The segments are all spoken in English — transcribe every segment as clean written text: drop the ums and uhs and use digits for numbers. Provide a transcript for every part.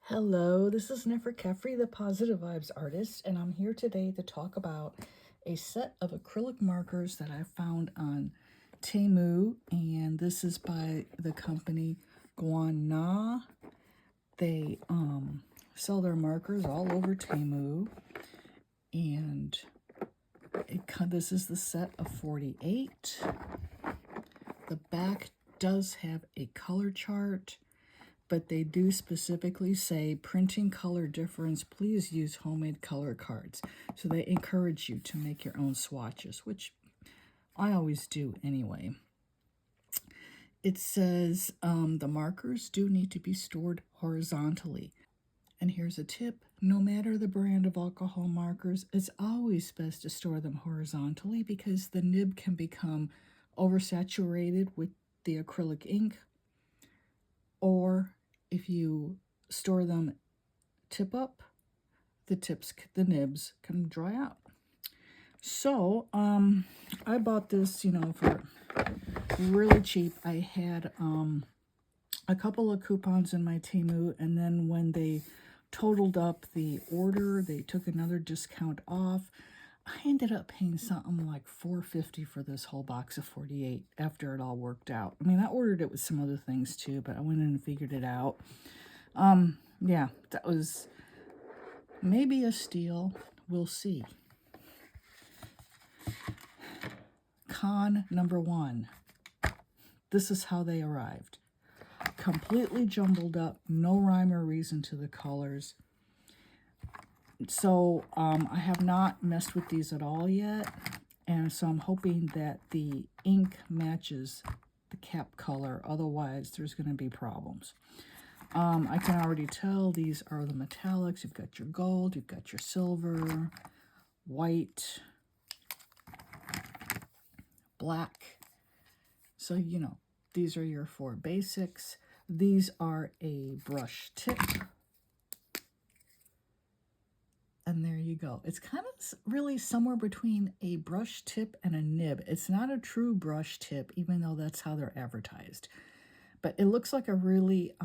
Hello, this is 𝗧𝗺𝗵𝗹𝗶, the Positive Vibes artist, and I'm here today to talk about a set of acrylic markers that I found on Temu, and this is by the company 𝗺𝗵𝗵𝗲𝗄. They sell their markers all over Temu, and this is the set of 48. The back does have a color chart, but they do specifically say printing color difference, please use homemade color cards. So they encourage you to make your own swatches, which I always do anyway. It says the markers do need to be stored horizontally. And here's a tip: no matter the brand of alcohol markers, it's always best to store them horizontally because the nib can become oversaturated with the acrylic ink, or if you store them tip up, the nibs can dry out. So I bought this, for really cheap. I had a couple of coupons in my Temu, and then when they totaled up the order, they took another discount off. I ended up paying something like $4.50 for this whole box of 48 after it all worked out. I mean, I ordered it with some other things too, but I went in and figured it out. Yeah, that was maybe a steal. We'll see. Con number one. This is how they arrived. Completely jumbled up, no rhyme or reason to the colors. So I have not messed with these at all yet, and so I'm hoping that the ink matches the cap color, otherwise there's going to be problems. I can already tell these are the metallics. You've got your gold, you've got your silver, white, black. So, these are your four basics. These are a brush tip. And there you go. It's kind of really somewhere between a brush tip and a nib. It's not a true brush tip, even though that's how they're advertised. But it looks like a really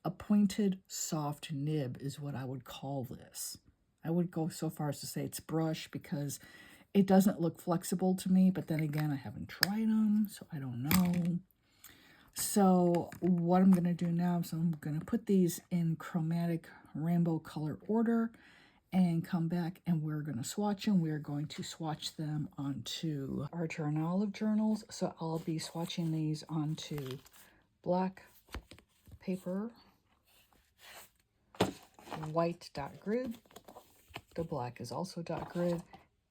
a pointed, soft nib is what I would call this. I would go so far as to say it's brush because it doesn't look flexible to me. But then again, I haven't tried them, so I don't know. So what I'm going to do now is I'm going to put these in chromatic rainbow color order and come back, and we're going to swatch them. We're going to swatch them onto our Art-Olive journals. So I'll be swatching these onto black paper, white dot grid, the black is also dot grid,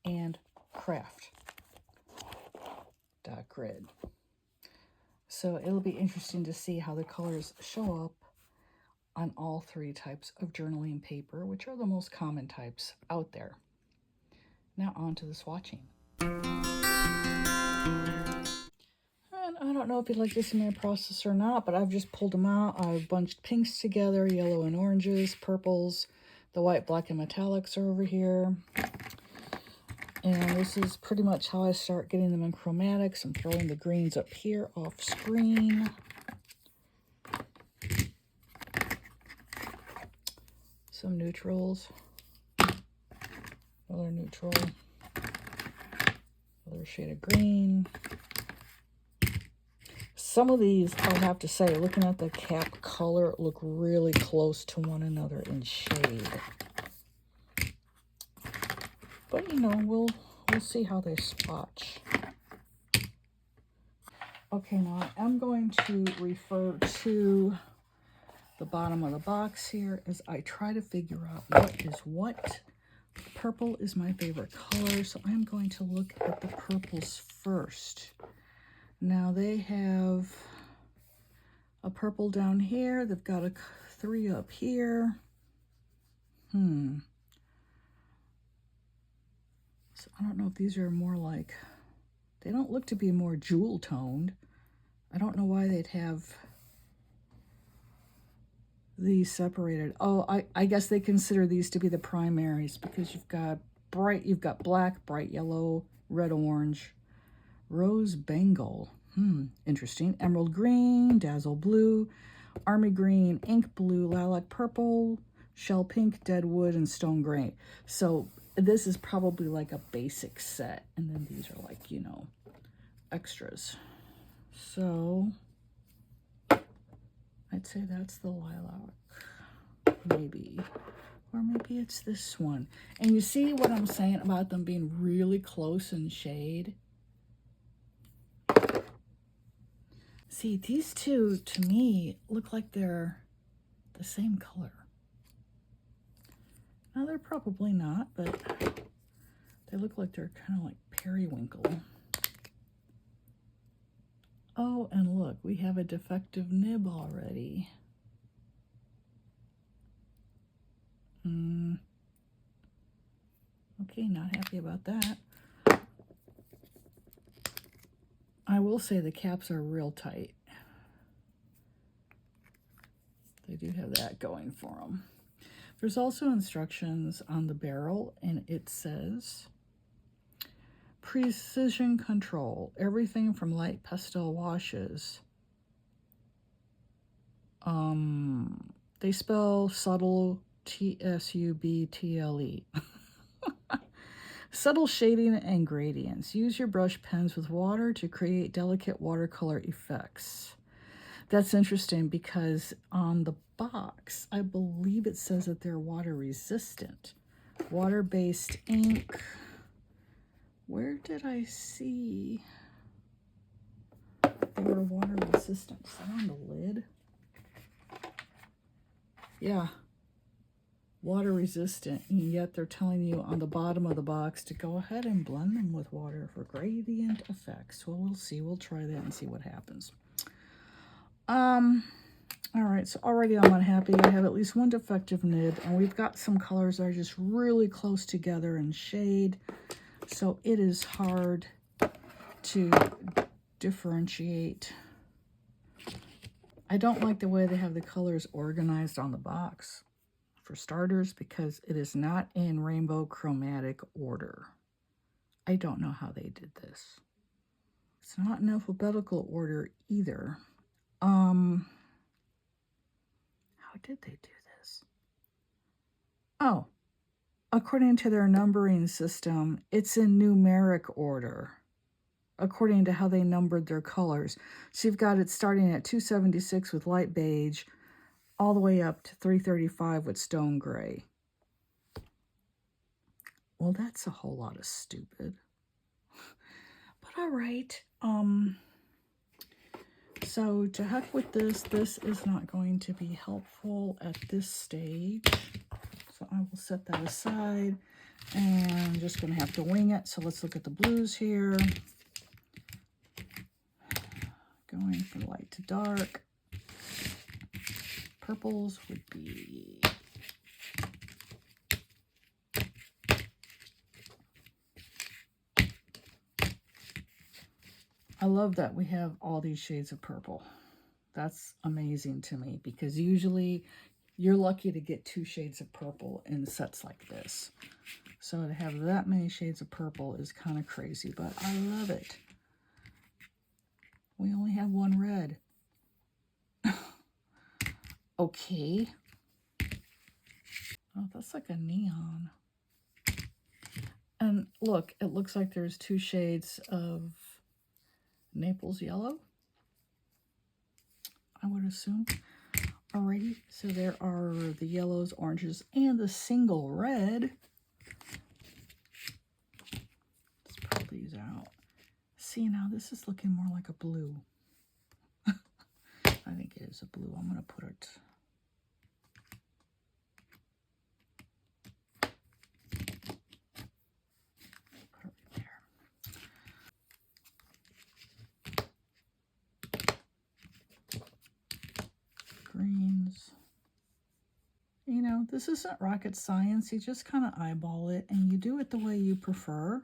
and craft dot grid. So it'll be interesting to see how the colors show up on all three types of journaling paper, which are the most common types out there. Now on to the swatching. And I don't know if you'd like to see my process or not, but I've just pulled them out. I've bunched pinks together, yellow and oranges, purples, the white, black, and metallics are over here. And this is pretty much how I start getting them in chromatics. I'm throwing the greens up here off screen. Some neutrals, another neutral, another shade of green. Some of these, I'll have to say, looking at the cap color, look really close to one another in shade. But, we'll see how they swatch. Okay, now I am going to refer to the bottom of the box here as I try to figure out what is what. Purple is my favorite color, so I'm going to look at the purples first. Now they have a purple down here. They've got a 3 up here. So I don't know if these are more like, they don't look to be more jewel toned. I don't know why they'd have these separated. Oh, I guess they consider these to be the primaries because you've got black, bright yellow, red, orange, rose bengal, interesting, emerald green, dazzle blue, army green, ink blue, lilac purple, Shell Pink, Dead Wood, and Stone Gray. So this is probably like a basic set. And then these are like, you know, extras. So I'd say that's the lilac, maybe. Or maybe it's this one. And you see what I'm saying about them being really close in shade? See, these two, to me, look like they're the same color. Now, they're probably not, but they look like they're kind of like periwinkle. Oh, and look, we have a defective nib already. Okay, not happy about that. I will say the caps are real tight. They do have that going for them. There's also instructions on the barrel, and it says, precision control, everything from light pastel washes. They spell subtle, TSUBTLE. Subtle shading and gradients. Use your brush pens with water to create delicate watercolor effects. That's interesting because on the box, I believe it says that they're water resistant. Water-based ink. Where did I see they were water resistant? Is that on the lid? Yeah. Water resistant, and yet they're telling you on the bottom of the box to go ahead and blend them with water for gradient effects. Well, we'll see. We'll try that and see what happens. All right, so already I'm unhappy. I have at least one defective nib, and we've got some colors that are just really close together in shade, so it is hard to differentiate. I don't like the way they have the colors organized on the box, for starters, because it is not in rainbow chromatic order. I don't know how they did this. It's not in alphabetical order either. How did they do this? Oh, according to their numbering system, it's in numeric order, according to how they numbered their colors. So you've got it starting at 276 with light beige, all the way up to 335 with stone gray. Well, that's a whole lot of stupid. But all right. So to heck with this. This is not going to be helpful at this stage. So I will set that aside. And I'm just going to have to wing it. So let's look at the blues here. Going from light to dark. Purples would be I love that we have all these shades of purple. That's amazing to me because usually you're lucky to get 2 shades of purple in sets like this. So to have that many shades of purple is kind of crazy, but I love it. We only have 1 red. Okay. Oh, that's like a neon. And look, it looks like there's 2 shades of Naples yellow, I would assume. Alrighty, so there are the yellows, oranges, and the single red. Let's pull these out. See, now this is looking more like a blue. I think it is a blue. I'm going to put it... greens. You know, this isn't rocket science. You just kind of eyeball it and you do it the way you prefer.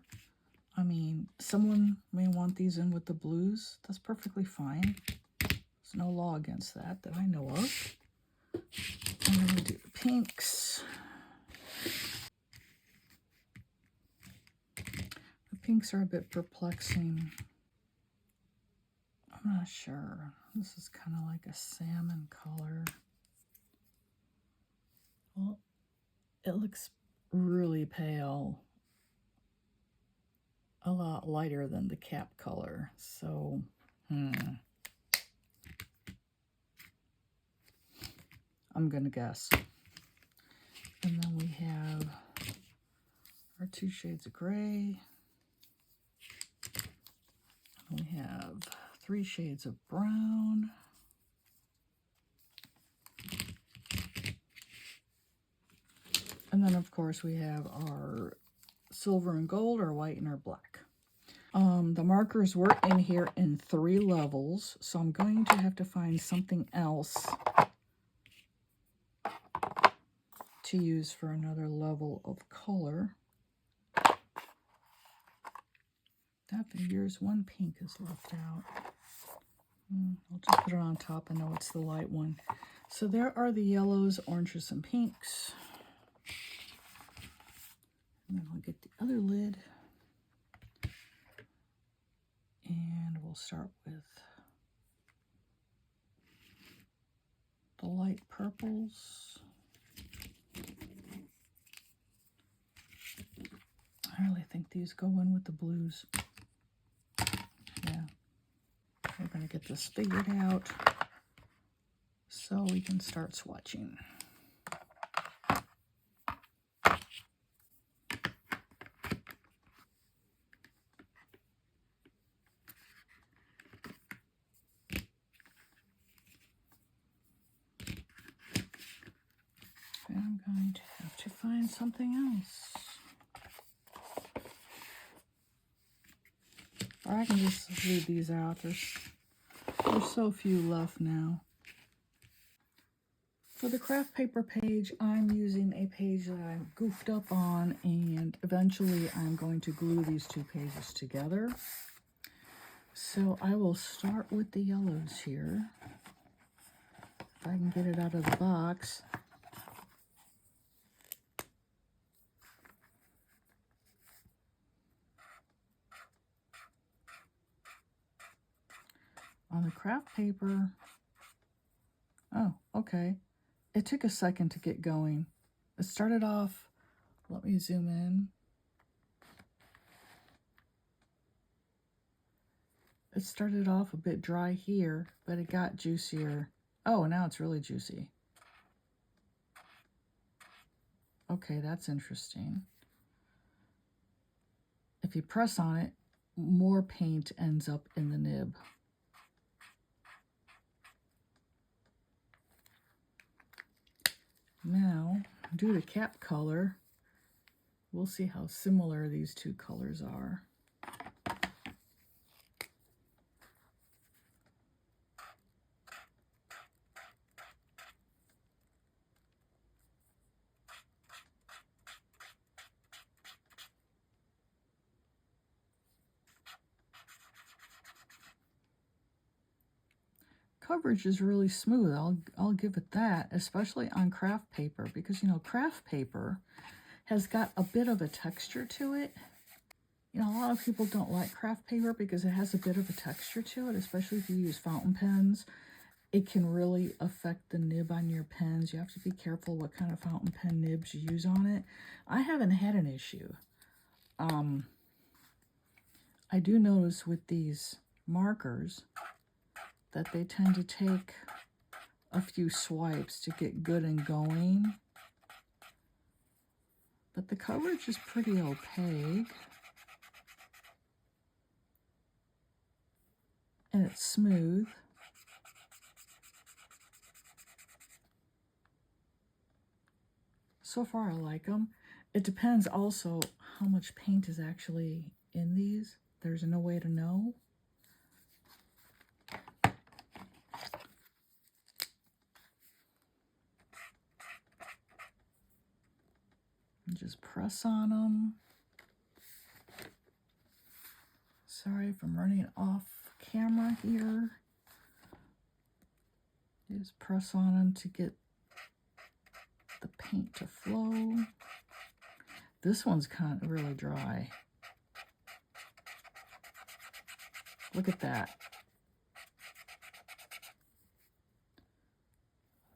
I mean, someone may want these in with the blues. That's perfectly fine. There's no law against that I know of. I'm going to do the pinks. The pinks are a bit perplexing. I'm not sure. This is kind of like a salmon color. Well, It looks really pale, a lot lighter than the cap color. So, I'm gonna guess. And then we have our 2 shades of gray. We have 3 shades of brown. And then, of course, we have our silver and gold, our white and our black. The markers were in here in 3 levels, so I'm going to have to find something else to use for another level of color. That figures 1 pink is left out. I'll just put it on top. I know it's the light one. So there are the yellows, oranges, and pinks. And then I'll get the other lid. And we'll start with the light purples. I really think these go in with the blues. Yeah. We're going to get this figured out so we can start swatching. And I'm going to have to find something else. Or I can just leave these out. There's so few left now. For the craft paper page, I'm using a page that I goofed up on, and eventually I'm going to glue these 2 pages together. So I will start with the yellows here. If I can get it out of the box. On the craft paper, oh, okay. It took a second to get going. It started off, let me zoom in. It started off a bit dry here, but it got juicier. Oh, now it's really juicy. Okay, that's interesting. If you press on it, more paint ends up in the nib. Now, due to cap color, we'll see how similar these 2 colors are. Coverage is really smooth. I'll give it that, especially on craft paper, because you know craft paper has got a bit of a texture to it. You know, a lot of people don't like craft paper because it has a bit of a texture to it, especially if you use fountain pens. It can really affect the nib on your pens. You have to be careful what kind of fountain pen nibs you use on it. I haven't had an issue. I do notice with these markers that they tend to take a few swipes to get good and going. But the coverage is pretty opaque. And it's smooth. So far I like them. It depends also how much paint is actually in these. There's no way to know. And just press on them. Sorry if I'm running off camera here. Just press on them to get the paint to flow. This one's kind of really dry. Look at that.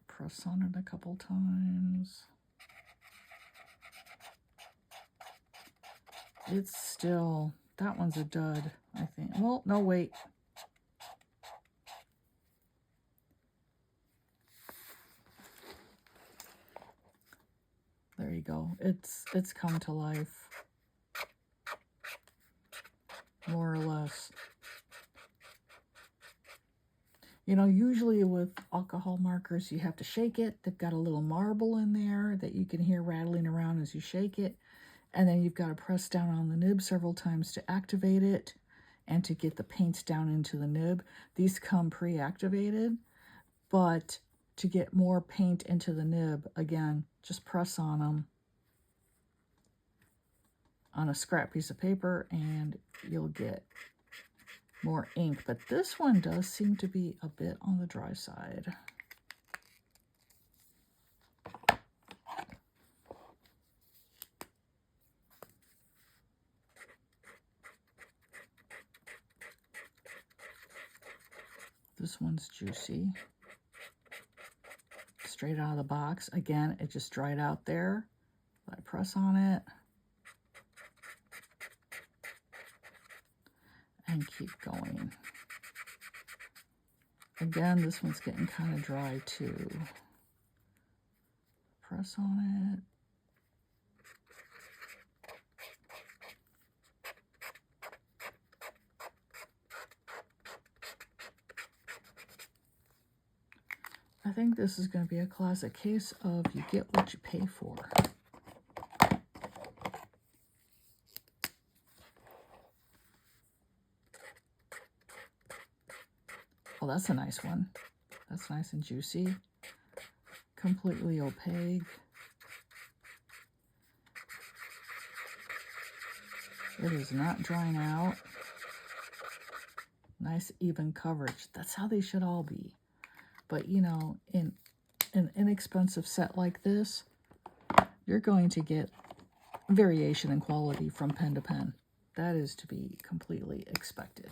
Press on it a couple times. It's still, that one's a dud, I think. Well, no, wait. There you go. It's come to life, more or less. You know, usually with alcohol markers, you have to shake it. They've got a little marble in there that you can hear rattling around as you shake it. And then you've got to press down on the nib several times to activate it and to get the paints down into the nib. These come pre-activated, but to get more paint into the nib, again, just press on them on a scrap piece of paper and you'll get more ink. But this one does seem to be a bit on the dry side. This one's juicy. Straight out of the box. Again, it just dried out there. I press on it. And keep going. Again, this one's getting kind of dry too. Press on it. I think this is going to be a classic case of you get what you pay for. Oh, that's a nice one. That's nice and juicy. Completely opaque. It is not drying out. Nice even coverage. That's how they should all be. But, you know, in an inexpensive set like this, you're going to get variation in quality from pen to pen. That is to be completely expected.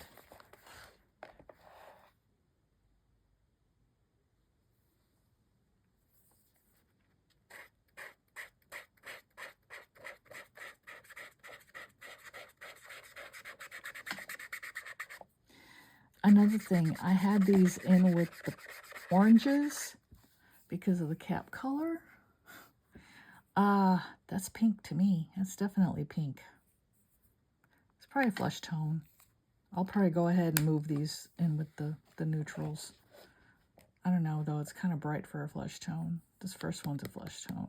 Another thing, I had these in with the oranges because of the cap color. That's pink to me. That's definitely pink. It's probably a flesh tone. I'll probably go ahead and move these in with the neutrals. I don't know, though. It's kind of bright for a flesh tone. This first one's a flesh tone.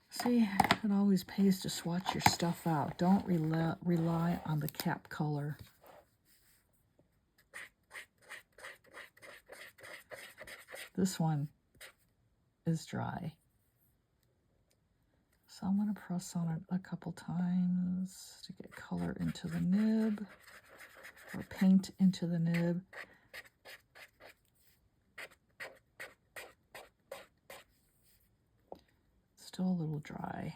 See, it always pays to swatch your stuff out. Don't rely on the cap color. This one is dry. So I'm going to press on it a couple times to get color into the nib, or paint into the nib. Still a little dry.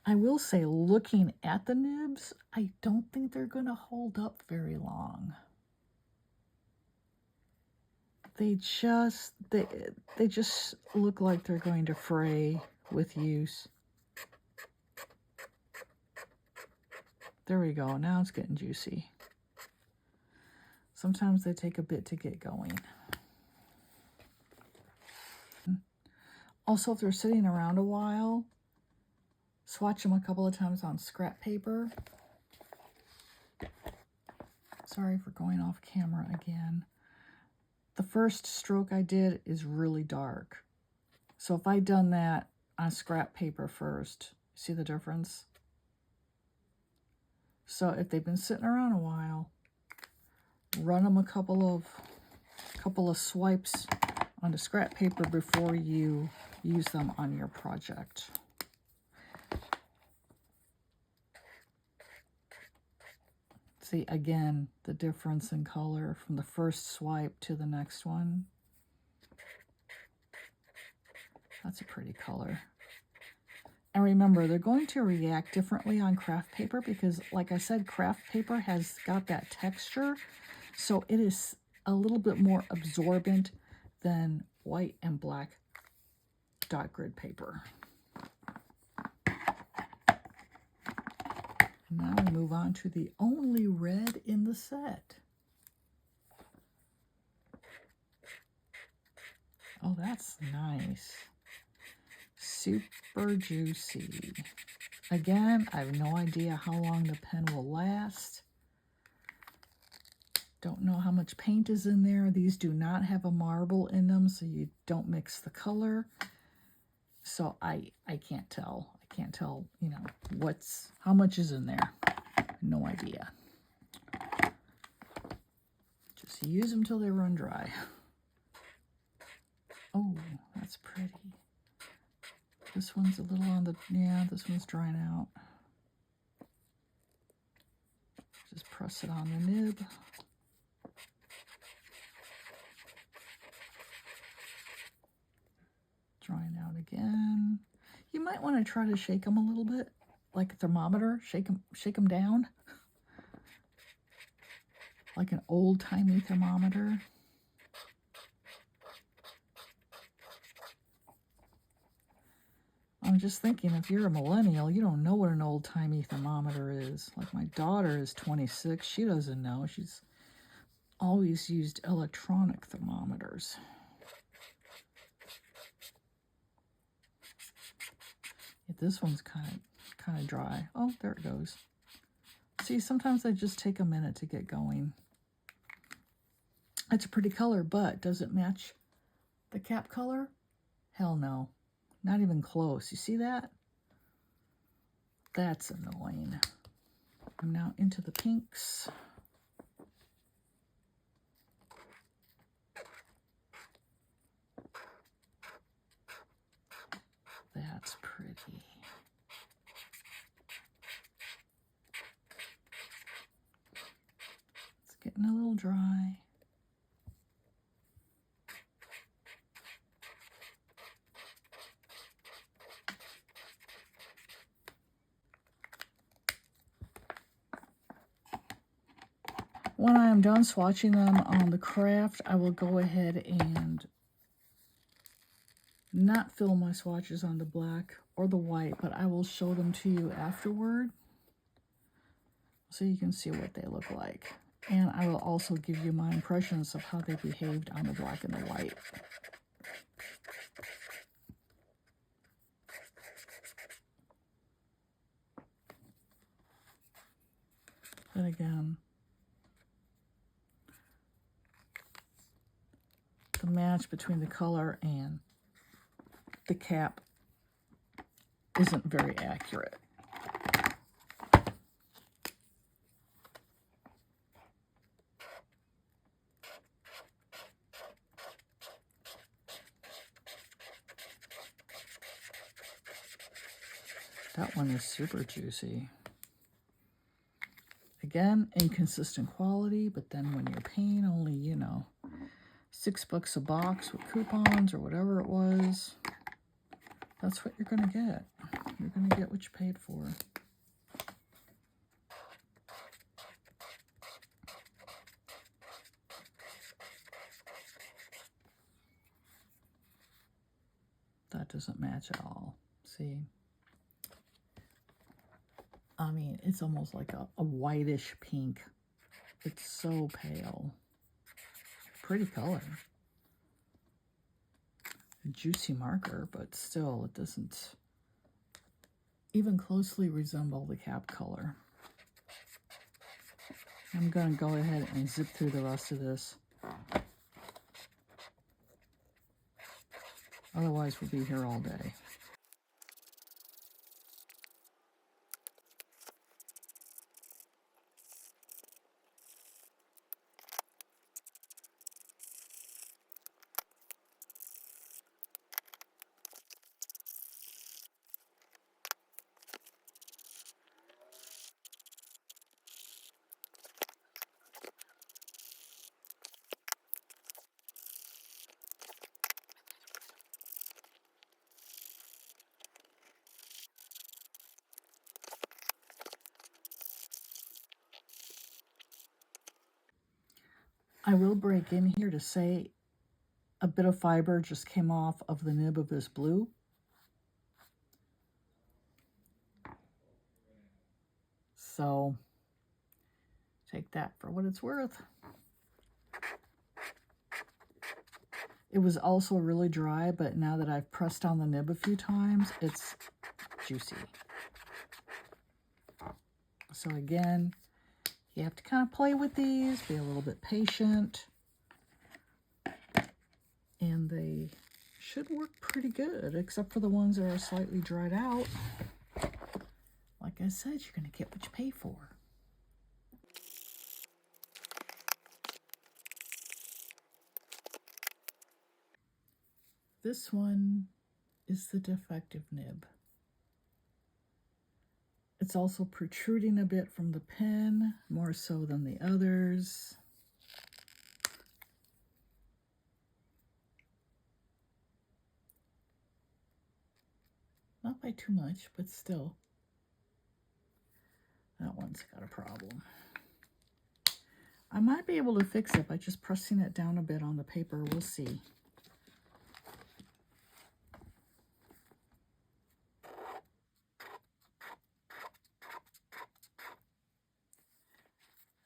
I will say, looking at the nibs, I don't think they're going to hold up very long. They just look like they're going to fray with use. There we go. Now it's getting juicy. Sometimes they take a bit to get going. Also, if they're sitting around a while, swatch them a couple of times on scrap paper. Sorry for going off camera again. The first stroke I did is really dark. So if I'd done that on scrap paper first, see the difference? So if they've been sitting around a while, run them a couple of swipes onto scrap paper before you use them on your project. See, again, the difference in color from the first swipe to the next one. That's a pretty color. And remember, they're going to react differently on craft paper because, like I said, craft paper has got that texture. So it is a little bit more absorbent than white and black dot grid paper. Now we move on to the only red in the set. Oh, that's nice. Super juicy. Again, I have no idea how long the pen will last. Don't know how much paint is in there. These do not have a marble in them, so you don't mix the color. So I can't tell. I can't tell, you know, how much is in there. No idea. Just use them till they run dry. Oh, that's pretty. This one's a little on the, yeah, this one's drying out. Just press it on the nib. Drying out again. You might want to try to shake them a little bit, like a thermometer. Shake them down, like an old-timey thermometer. I'm just thinking, if you're a millennial, you don't know what an old-timey thermometer is. Like my daughter is 26. She doesn't know. She's always used electronic thermometers. This one's kind of dry. Oh, there it goes. See, sometimes they just take a minute to get going. It's a pretty color, but does it match the cap color? Hell no. Not even close. You see that? That's annoying. I'm now into the pinks. That's pretty. It's getting a little dry. When I am done swatching them on the craft, I will go ahead and not fill my swatches on the black or the white, but I will show them to you afterward so you can see what they look like. And I will also give you my impressions of how they behaved on the black and the white. But again, the match between the color and the cap isn't very accurate. That one is super juicy. Again, inconsistent quality, but then when you're paying only, you know, $6 a box with coupons or whatever it was, that's what you're going to get. You're going to get what you paid for. That doesn't match at all. See? I mean, it's almost like a whitish pink. It's so pale. Pretty color. Juicy marker, but still it doesn't even closely resemble the cap color. I'm going to go ahead and zip through the rest of this. Otherwise, we'll be here all day. I will break in here to say a bit of fiber just came off of the nib of this blue. So take that for what it's worth. It was also really dry, but now that I've pressed on the nib a few times, it's juicy. So again, you have to kind of play with these, be a little bit patient, and they should work pretty good, except for the ones that are slightly dried out. Like I said, you're going to get what you pay for. This one is the defective nib. It's also protruding a bit from the pen, more so than the others. Not by too much, but still. That one's got a problem. I might be able to fix it by just pressing it down a bit on the paper. We'll see.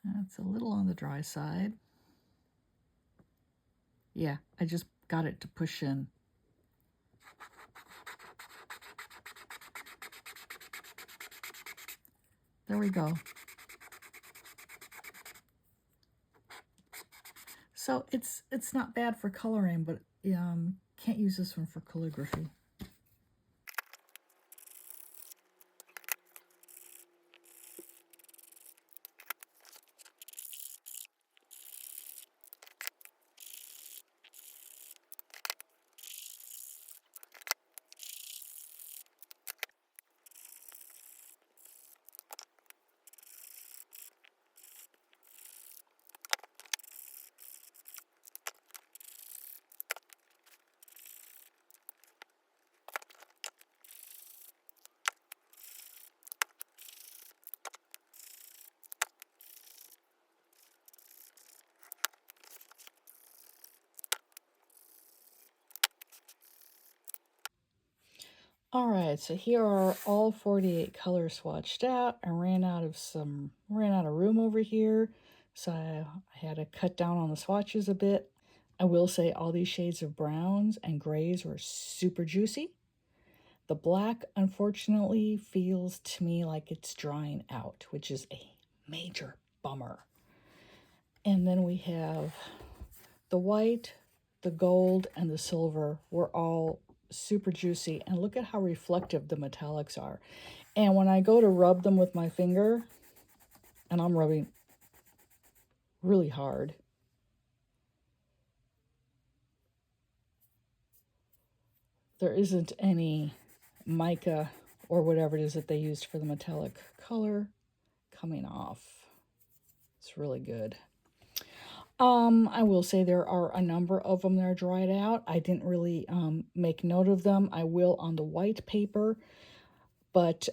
That's a little on the dry side. Yeah, I just got it to push in. There we go. So it's not bad for coloring, but can't use this one for calligraphy. All right, so here are all 48 colors swatched out. I ran out of room over here, so I had to cut down on the swatches a bit. I will say all these shades of browns and grays were super juicy. The black, unfortunately, feels to me like it's drying out, which is a major bummer. And then we have the white, the gold, and the silver were all super juicy, and look at how reflective the metallics are. And when I go to rub them with my finger, and I'm rubbing really hard, there isn't any mica or whatever it is that they used for the metallic color coming off. It's really good. I will say there are a number of them that are dried out. I didn't really make note of them. I will on the white paper. But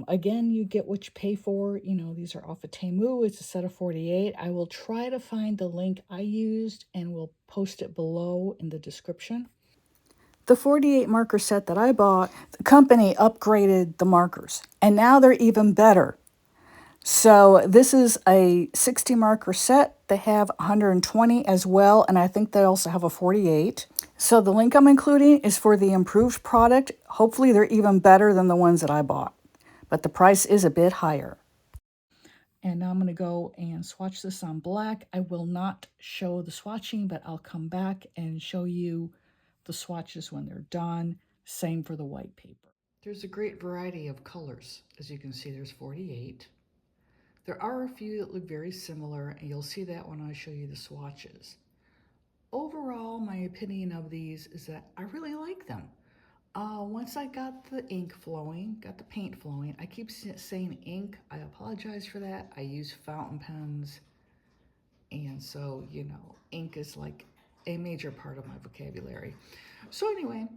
again, you get what you pay for. You know, these are off of Temu. It's a set of 48. I will try to find the link I used and we'll post it below in the description. The 48 marker set that I bought, the company upgraded the markers, and now they're even better. So this is a 60 marker set. They have 120 as well, and I think they also have a 48. So the link I'm including is for the improved product. Hopefully they're even better than the ones that I bought, but the price is a bit higher. And now I'm going to go and swatch this on black. I will not show the swatching, but I'll come back and show you the swatches when they're done. Same for the white paper. There's a great variety of colors. As you can see, there's 48. There are a few that look very similar, and you'll see that when I show you the swatches. Overall, my opinion of these is that I really like them. Once I got the ink flowing, got the paint flowing, I keep saying ink. I apologize for that. I use fountain pens, and so, you know, ink is like a major part of my vocabulary. So anyway,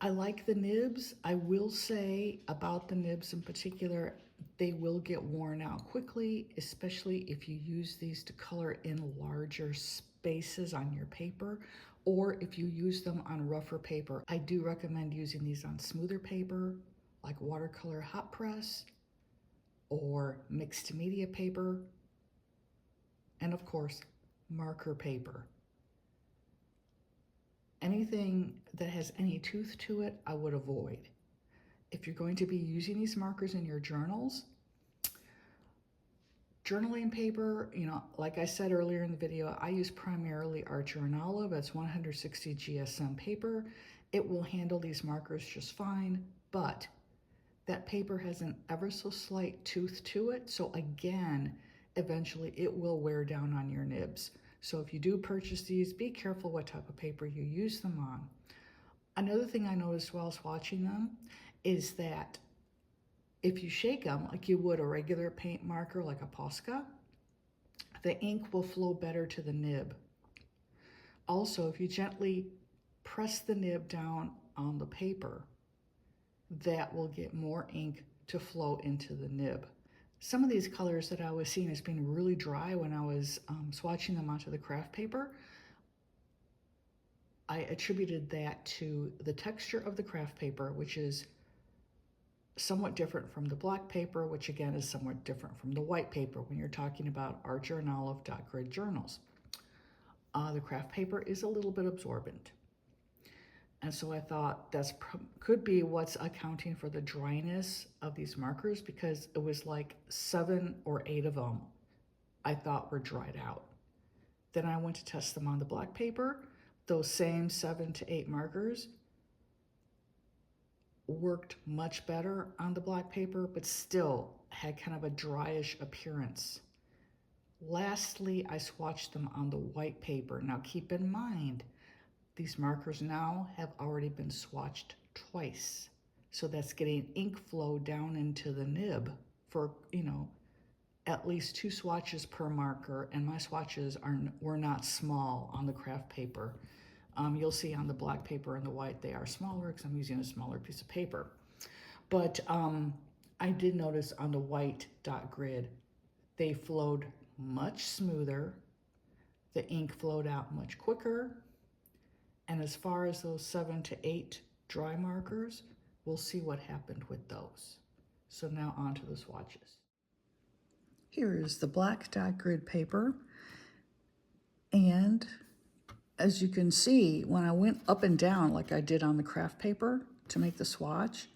I like the nibs. I will say about the nibs in particular, they will get worn out quickly, especially if you use these to color in larger spaces on your paper, or if you use them on rougher paper. I do recommend using these on smoother paper, like watercolor hot press or mixed media paper, and of course, marker paper. Anything that has any tooth to it, I would avoid. If you're going to be using these markers in your journals, journaling paper, you know, like I said earlier in the video, I use primarily 𝗪𝗀𝗏𝗪, that's 160 GSM paper. It will handle these markers just fine, but that paper has an ever so slight tooth to it. So again, eventually it will wear down on your nibs. So if you do purchase these, be careful what type of paper you use them on. Another thing I noticed while swatching them is that if you shake them like you would a regular paint marker like a Posca, the ink will flow better to the nib. Also, if you gently press the nib down on the paper, that will get more ink to flow into the nib. Some of these colors that I was seeing as being really dry when I was swatching them onto the craft paper, I attributed that to the texture of the craft paper, which is somewhat different from the black paper, which again is somewhat different from the white paper when you're talking about 𝗪𝗀𝗏𝗪 journals. The craft paper is a little bit absorbent. And so I thought that's could be what's accounting for the dryness of these markers, because it was like 7 or 8 of them I thought were dried out. Then I went to test them on the black paper. Those same 7 to 8 markers worked much better on the black paper, but still had kind of a dryish appearance. Lastly, I swatched them on the white paper. Now keep in mind, these markers now have already been swatched twice. So that's getting ink flow down into the nib for, you know, at least 2 swatches per marker, and my swatches were not small on the craft paper. You'll see on the black paper and the white, they are smaller because I'm using a smaller piece of paper. But I did notice on the white dot grid, they flowed much smoother. The ink flowed out much quicker. And as far as those 7 to 8 dry markers, we'll see what happened with those. So now on to the swatches. Here is the black dot grid paper. And as you can see, when I went up and down like I did on the craft paper to make the swatch,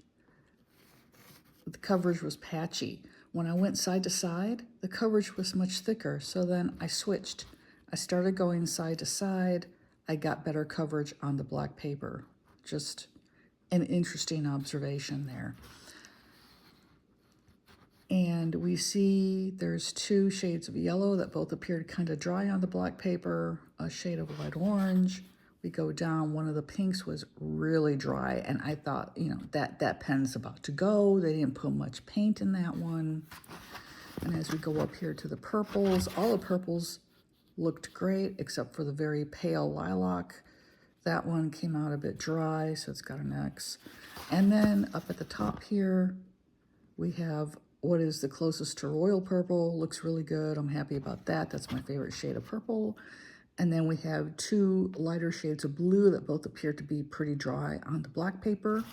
the coverage was patchy. When I went side to side, the coverage was much thicker. So then I switched. I started going side to side. I got better coverage on the black paper. Just an interesting observation there. And we see there's 2 shades of yellow that both appeared kind of dry on the black paper, a shade of light orange. We go down, one of the pinks was really dry, and I thought, you know, that pen's about to go. They didn't put much paint in that one. And as we go up here to the purples, all the purples looked great, except for the very pale lilac. That one came out a bit dry, so it's got an X. And then up at the top here, we have what is the closest to royal purple. Looks really good. I'm happy about that. That's my favorite shade of purple. And then we have 2 lighter shades of blue that both appear to be pretty dry on the black paper.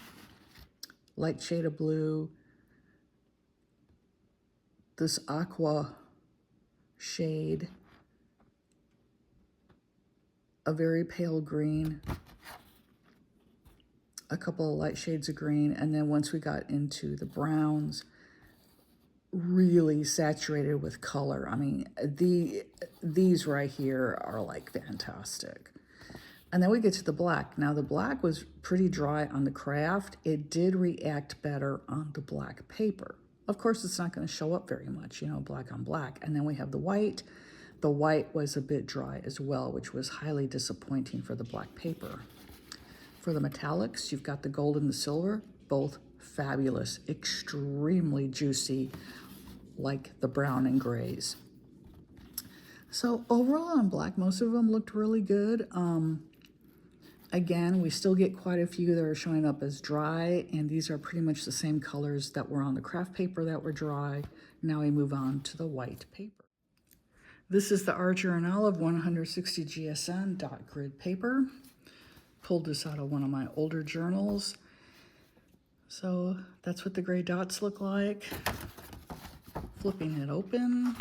Light shade of blue. This aqua shade. A very pale green. A couple of light shades of green. And then once we got into the browns, really saturated with color. I mean, these right here are like fantastic. And then we get to the black. Now the black was pretty dry on the craft. It did react better on the black paper. Of course, it's not going to show up very much, you know, black on black. And then we have the white. The white was a bit dry as well, which was highly disappointing for the black paper. For the metallics, you've got the gold and the silver, both fabulous, extremely juicy, like the brown and grays. So overall on black, most of them looked really good. Again, we still get quite a few that are showing up as dry, and these are pretty much the same colors that were on the craft paper that were dry. Now we move on to the white paper. This is the 𝗪𝗀𝗏 160 GSN dot grid paper. Pulled this out of one of my older journals. So that's what the gray dots look like. Flipping it open.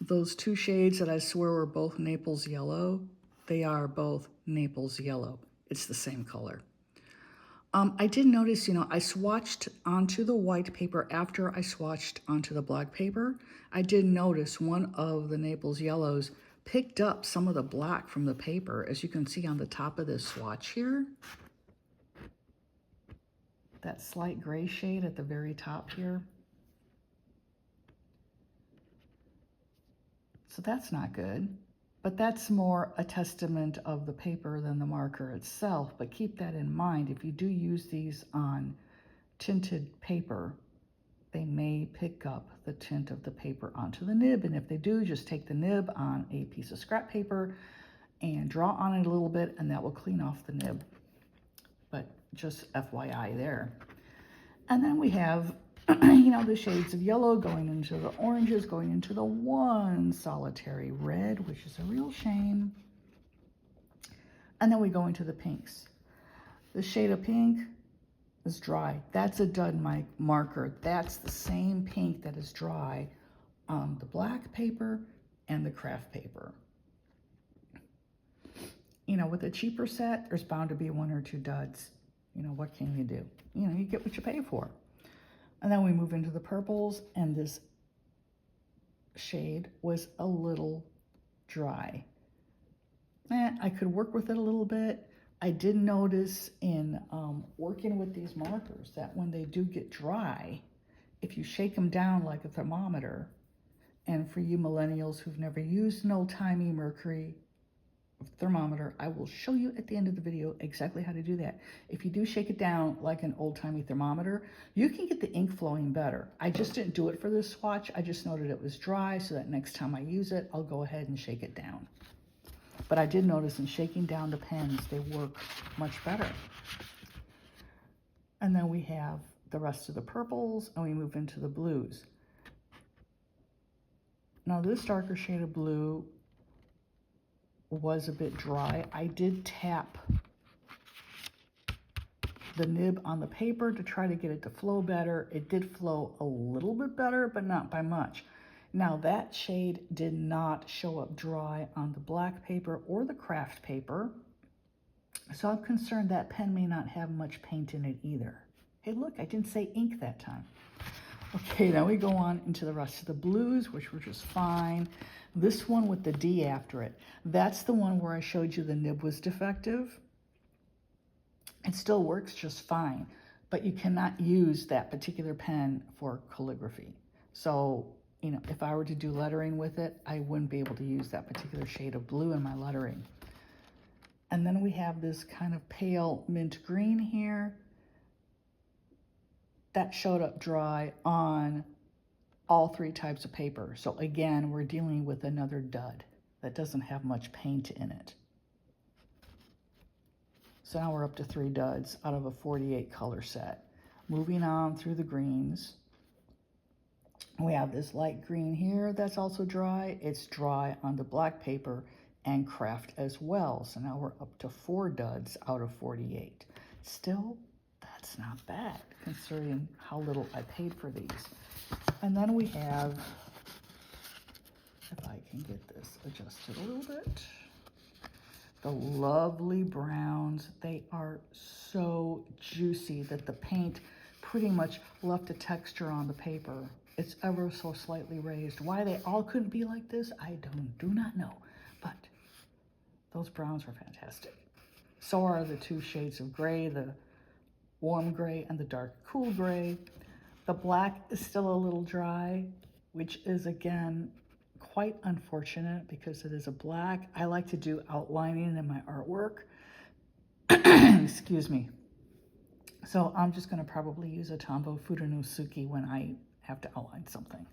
Those two shades that I swear were both Naples yellow, they are both Naples yellow. It's the same color. I did notice, I swatched onto the white paper after I swatched onto the black paper. I did notice one of the Naples yellows picked up some of the black from the paper, as you can see on the top of this swatch here. That slight gray shade at the very top here. So that's not good, but that's more a testament of the paper than the marker itself. But keep that in mind. If you do use these on tinted paper, they may pick up the tint of the paper onto the nib. And if they do, just take the nib on a piece of scrap paper and draw on it a little bit, and that will clean off the nib. But just FYI there. And then we have the shades of yellow going into the oranges, going into the one solitary red, which is a real shame. And then we go into the pinks. The shade of pink is dry. That's a dud marker. That's the same pink that is dry on the black paper and the craft paper. With a cheaper set, there's bound to be one or two duds. What can you do? You get what you pay for. And then we move into the purples, and this shade was a little dry. I could work with it a little bit. I did notice in working with these markers that when they do get dry, if you shake them down like a thermometer, and for you millennials who've never used an old-timey mercury thermometer, I will show you at the end of the video exactly how to do that. If you do shake it down like an old-timey thermometer, you can get the ink flowing better. I just didn't do it for this swatch. I just noted it was dry, so that next time I use it, I'll go ahead and shake it down. But I did notice in shaking down the pens, they work much better. And then we have the rest of the purples, and we move into the blues. Now this darker shade of blue was a bit dry. I did tap the nib on the paper to try to get it to flow better. It did flow a little bit better, but not by much. Now that shade did not show up dry on the black paper or the craft paper, so I'm concerned that pen may not have much paint in it either. Hey, look, I didn't say ink that time. Okay, now we go on into the rest of the blues, which were just fine. This one with the D after it, that's the one where I showed you the nib was defective. It still works just fine, but you cannot use that particular pen for calligraphy. So, if I were to do lettering with it, I wouldn't be able to use that particular shade of blue in my lettering. And then we have this kind of pale mint green here. That showed up dry on all three types of paper. So again, we're dealing with another dud that doesn't have much paint in it. So now we're up to 3 duds out of a 48 color set. Moving on through the greens. We have this light green here that's also dry. It's dry on the black paper and craft as well. So now we're up to 4 duds out of 48. Still, that's not bad considering how little I paid for these. And then we have, if I can get this adjusted a little bit, the lovely browns. They are so juicy that the paint pretty much left a texture on the paper. It's ever so slightly raised. Why they all couldn't be like this, I do not know. But those browns are fantastic. So are the 2 shades of gray, the warm gray and the dark cool gray. The black is still a little dry, which is again quite unfortunate because it is a black. I like to do outlining in my artwork. Excuse me. So I'm just going to probably use a Tombow Fudonosuke when I have to outline something.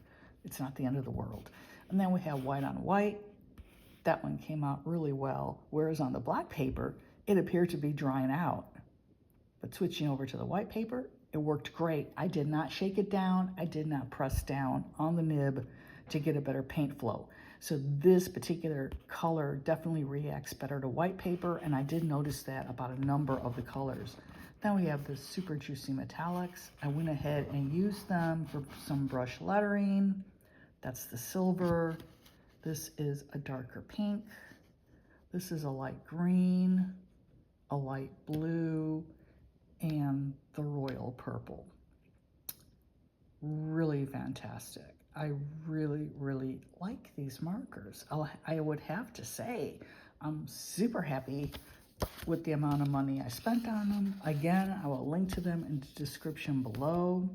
It's not the end of the world. And then we have white on white. that one came out really well, whereas on the black paper, it appeared to be drying out. But switching over to the white paper, it worked great. I did not shake it down. I did not press down on the nib to get a better paint flow. So this particular color definitely reacts better to white paper, and I did notice that about a number of the colors. Then we have the super juicy metallics. I went ahead and used them for some brush lettering. That's the silver. This is a darker pink. This is a light green, a light blue, and the royal purple. Really fantastic. I really, really like these markers. I would have to say, I'm super happy with the amount of money I spent on them. Again, I will link to them in the description below.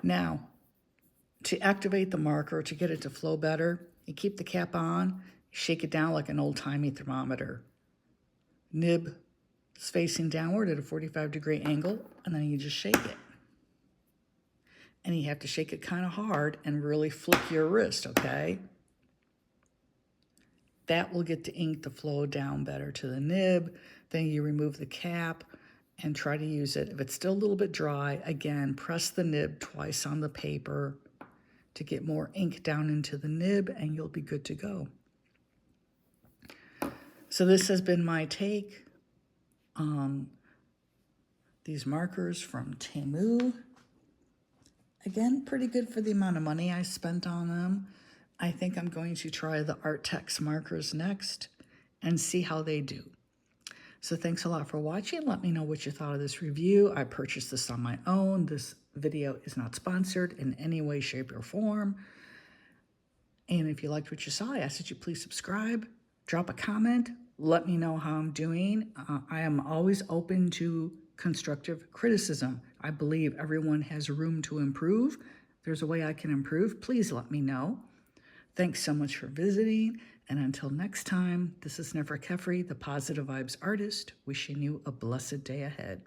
Now, to activate the marker, to get it to flow better, you keep the cap on, shake it down like an old-timey thermometer. Nib is facing downward at a 45-degree angle, and then you just shake it. And you have to shake it kind of hard and really flick your wrist, okay? That will get the ink to flow down better to the nib. Then you remove the cap and try to use it. If it's still a little bit dry, again, press the nib twice on the paper to get more ink down into the nib, and you'll be good to go. So this has been my take on these markers from Temu. Again, pretty good for the amount of money I spent on them. I think I'm going to try the Artex markers next and see how they do. So thanks a lot for watching. Let me know what you thought of this review. I purchased this on my own. This video is not sponsored in any way, shape, or form. And if you liked what you saw, I ask that you please subscribe, drop a comment, let me know how I'm doing. I am always open to constructive criticism. I believe everyone has room to improve. If there's a way I can improve, please let me know. Thanks so much for visiting, and until next time, this is 𝗫𝗫𝗃𝗵𝗵𝗶𝗃𝗪, the Positive Vibes artist, wishing you a blessed day ahead.